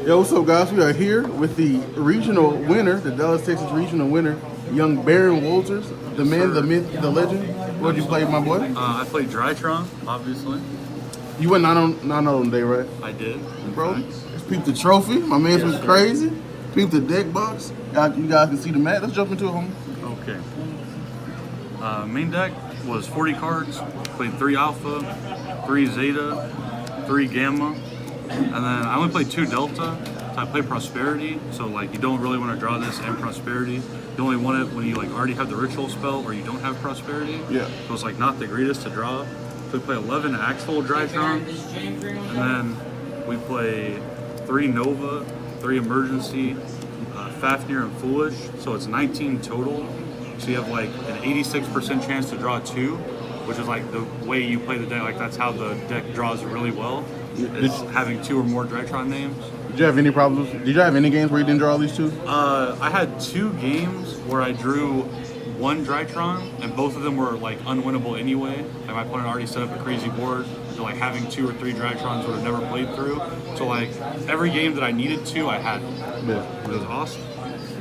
Yo, what's up, guys? We are here with the regional winner, the Dallas, Texas regional winner, young Barron Wolters, the man, the myth, the legend. What'd you play, my boy? I played Drytron, obviously. You went 9-0 today, right? I did. Bro, let's peep the trophy. My man's was crazy. Peep the deck box. You guys can see the mat. Let's jump into it, homie. Okay. Main deck was 40 cards. Played 3 Alpha, 3 Zeta, 3 Gamma, and then I only played 2 Delta. So I played Prosperity. So like you don't really want to draw this and Prosperity. You only want it when you like already have the Ritual spell or you don't have Prosperity. Yeah. So it's like not the greatest to draw. So we play 11 actual Drytron, and then we play 3 Nova, 3 Emergency, Fafnir, and Foolish. So it's 19 total. So you have like an 86% chance to draw 2, which is like the way you play the deck. Like that's how the deck draws really well. Is having 2 or more Drytron names. Did you have any problems? Did you have any games where you didn't draw at least 2? I had 2 games where I drew 1 Drytron, and both of them were like unwinnable anyway. Like my opponent already set up a crazy board, so like having 2 or 3 Drytrons would have never played through. So like every game that I needed to, I had them. Yeah. It was awesome.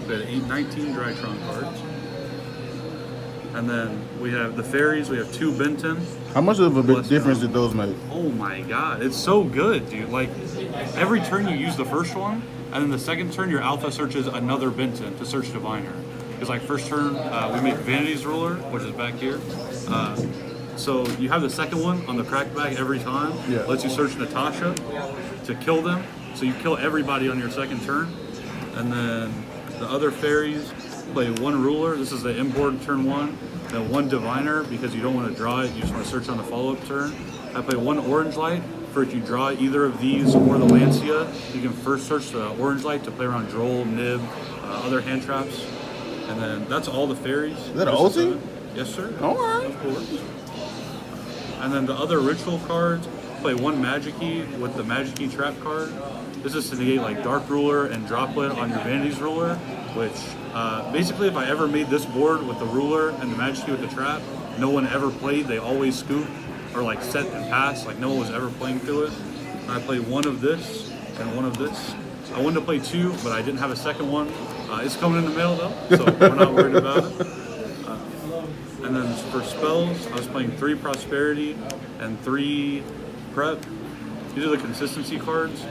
We had 19 Drytron cards. And then we have the fairies, we have 2 Benton. How much of a big difference did those make? Oh my god, it's so good, dude. Like, every turn you use the first one, and then the second turn your alpha searches another Benton to search Diviner. Because like first turn, we make Vanity's Ruler, which is back here. So you have the second one on the crackback every time. Yeah. Lets you search Natasha to kill them. So you kill everybody on your second turn. And then the other fairies play 1 ruler. This is the inboard turn 1. Then 1 diviner because you don't want to draw it. You just want to search on the follow-up turn. I play 1 orange light. For if you draw either of these or the Lancia, you can first search the orange light to play around Droll, Nib, other hand traps. And then that's all the fairies. Is that an ulti? Yes, sir. All right. Of course. And then the other ritual cards, play 1 Magic Key with the Magic Key trap card. This is to negate like Dark Ruler and Droplet on your Vanity's Ruler, which basically if I ever made this board with the Ruler and the Magic Key with the trap, no one ever played. They always scoop or like set and pass. Like no one was ever playing through it. And I played 1 of this and 1 of this. I wanted to play 2, but I didn't have a second one. It's coming in the mail though, so we're not worried about it. And then for spells, I was playing 3 Prosperity and 3 Prep. These are the consistency cards.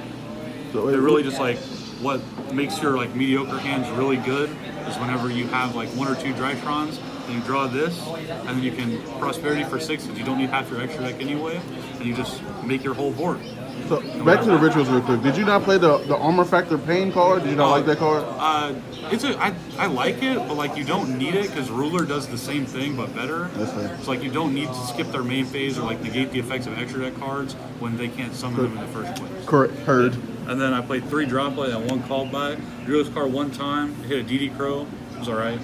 So They're really just like what makes your like mediocre hands really good is whenever you have like 1 or 2 Drytrons, and you draw this, and then you can Prosperity for 6 because you don't need half your extra deck anyway, and you just make your whole board. So back to the rituals real quick. Did you not play the Armor Factor Pain card? Did you not like that card? I like it, but like you don't need it because Ruler does the same thing but better. That's fair. So like you don't need to skip their main phase or like negate the effects of extra deck cards when they can't summon them in the first place. Correct. Heard. And then I played 3 Droplet and 1 Callback. Drew this card 1 time, hit a DD Crow. It was alright.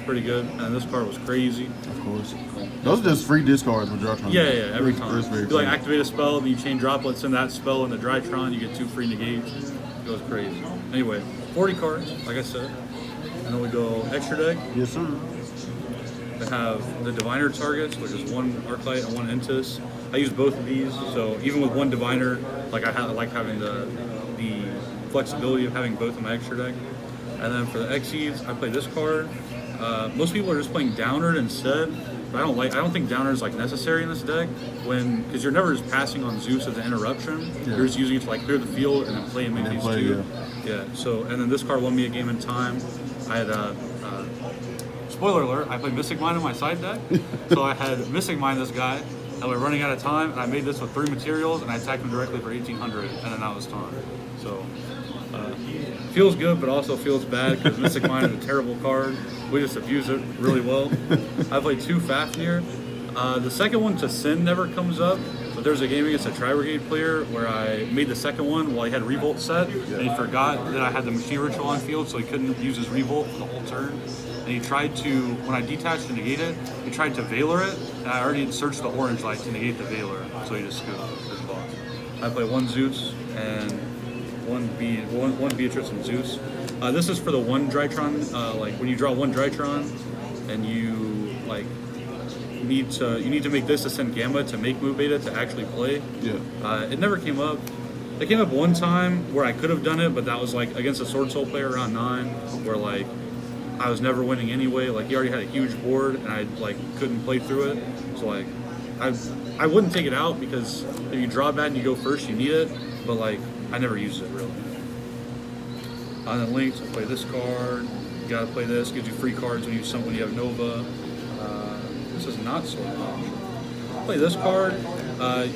Pretty good. And this card was crazy. Of course. Those are just free discards with Drytron. Yeah, every time. You like activate a spell, then you chain Droplets in that spell in the Drytron, you get 2 free negates. It goes crazy. Anyway, 40 cards, like I said. And then we go extra deck. Yes, sir. They have the Diviner targets, which is 1 Arclight and 1 Entis. I use both of these, so even with 1 Diviner, like I like having the flexibility of having both in my extra deck. And then for the Xyz, I play this card. Most people are just playing Downerd instead, but I don't think Downerd is like necessary in this deck because you're never just passing on Zeus as an interruption. Yeah. You're just using it to like clear the field and then play and make these 2. Yeah. So and then this card won me a game in time. I had spoiler alert, I played Mystic Mine in my side deck. So I had Mystic Mine this guy, and we're running out of time, and I made this with 3 materials, and I attacked him directly for 1800, and then that was time. So, feels good, but also feels bad, because Mystic Mine is a terrible card. We just abuse it really well. I played 2 Fafnir. The second one to Sin never comes up, but there's a game against a Tri-Brigade player where I made the second one while he had Revolt set, and he forgot that I had the Machine Ritual on field, so he couldn't use his Revolt for the whole turn. And he tried to, when I detached to negate it, he tried to Veiler it, and I already had searched the orange light to negate the Veiler, so he just scooped his boss. I play 1 Zeus and 1 Beatrice and Zeus. This is for the 1 Drytron, like when you draw 1 Drytron, and you like need to make this to send Gamma to make move beta to actually play. Yeah. It never came up. It came up one time where I could have done it, but that was like against a Sword Soul player around 9, where like I was never winning anyway. Like he already had a huge board, and I like couldn't play through it. So like I wouldn't take it out because if you draw bad and you go first, you need it. But like I never used it really. On the links, I play this card. You gotta play this. Gives you free cards when you have Nova. This is not so much. Play this card.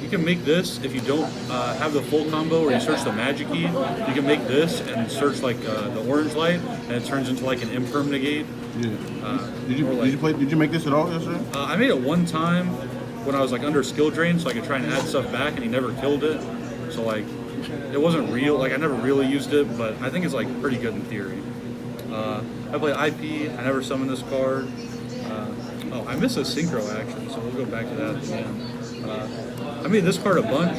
You can make this if you don't have the full combo where you search the magic key. You can make this and search like the orange light, and it turns into like an imperm negate. Yeah. Did you make this at all yesterday? I made it one time when I was like under skill drain, so I could try and add stuff back, and he never killed it. So like it wasn't real. Like I never really used it, but I think it's like pretty good in theory. I play IP. I never summoned this card. Oh, I missed a synchro actually, so we'll go back to that again. I made this card a bunch.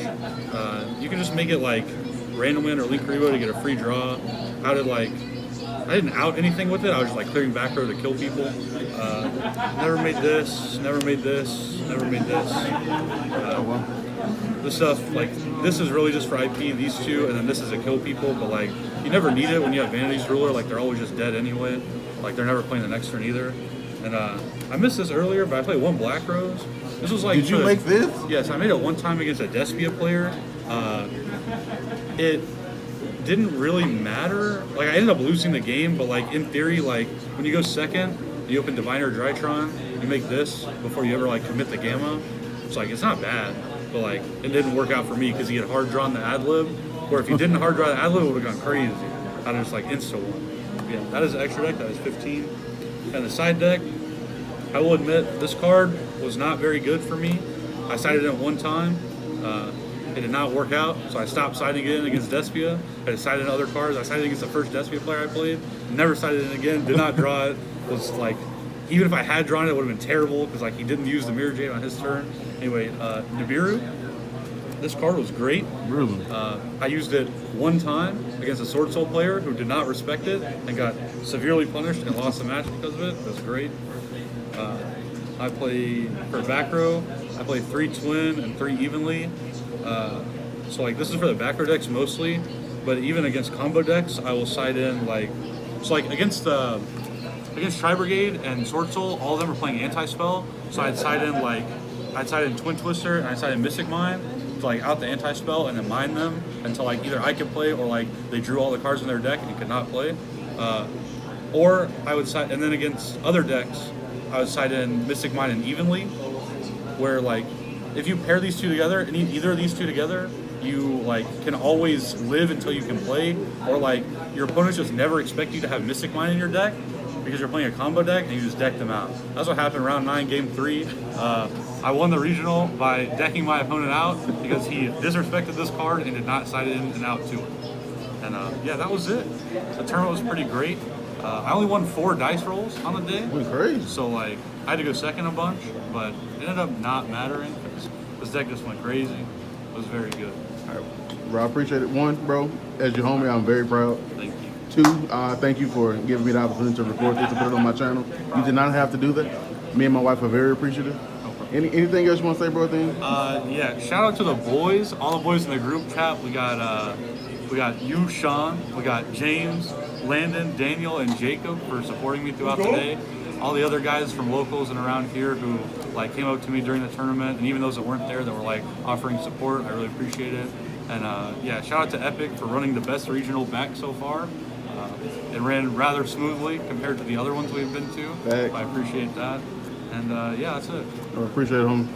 You can just make it like random win or link revo to get a free draw. I didn't out anything with it. I was just like clearing back row to kill people. Never made this. Never made this. Never made this. This stuff like this is really just for IP. These two, and then this is to kill people. But like you never need it when you have Vanity's Ruler. Like they're always just dead anyway. Like they're never playing the next turn either. And I missed this earlier, but I played one Black Rose. This was like. Did you make this? Yes, I made it one time against a Despia player. It didn't really matter. Like I ended up losing the game, but like in theory, like when you go second, you open Diviner Drytron, you make this before you ever like commit the Gamma. It's like it's not bad, but like it didn't work out for me because he had hard drawn the ad lib. Or if he didn't hard draw the ad lib, it would have gone crazy. I'd just like insta one. Yeah, that is the extra deck. That is 15. And the side deck, I will admit this card was not very good for me. I sided it one time. It did not work out, so I stopped siding it in against Despia. I decided on other cards. I sided against the first Despia player I played. Never sided it again. Did not draw it. Was like, even if I had drawn it, it would have been terrible because like he didn't use the Mirror Jade on his turn. Anyway, Nibiru. This card was great. Really? I used it one time against a Sword Soul player who did not respect it and got severely punished and lost the match because of it. It was great. I play for back row. I play 3 twin and 3 evenly. So like this is for the back row decks mostly, but even against combo decks, I will side in like so like against Tri Brigade and Sword Soul, all of them are playing anti-spell. So I'd side in Twin Twister and I'd side in Mystic Mine to like out the anti-spell and then mine them until like either I could play or like they drew all the cards in their deck and could not play. Or I would side, and then against other decks, I would side in Mystic Mine and Evenly, where like if you pair these two together, either of these two together, you like can always live until you can play, or like your opponents just never expect you to have Mystic Mine in your deck because you're playing a combo deck and you just deck them out. That's what happened round 9, game 3. I won the regional by decking my opponent out because he disrespected this card and did not side it in and out to it. And yeah, that was it. The tournament was pretty great. I only won 4 dice rolls on the day. That's crazy. So like I had to go second a bunch, but it ended up not mattering because this deck just went crazy. It was very good. All right, bro, I appreciate it. 1, bro, as your homie, I'm very proud. Thank you. 2, thank you for giving me the opportunity to record this and put it on my channel. You did not have to do that. Me and my wife are very appreciative. Anything else you want to say, bro? Yeah, shout out to the boys, all the boys in the group chat. We got you, Sean, we got James, Landon, Daniel, and Jacob for supporting me throughout the day. All the other guys from locals and around here who like came up to me during the tournament, and even those that weren't there that were like offering support, I really appreciate it. And yeah, shout out to Epic for running the best regional back so far. It ran rather smoothly compared to the other ones we've been to. Thanks. I appreciate that. And yeah, that's it. I appreciate it, homie.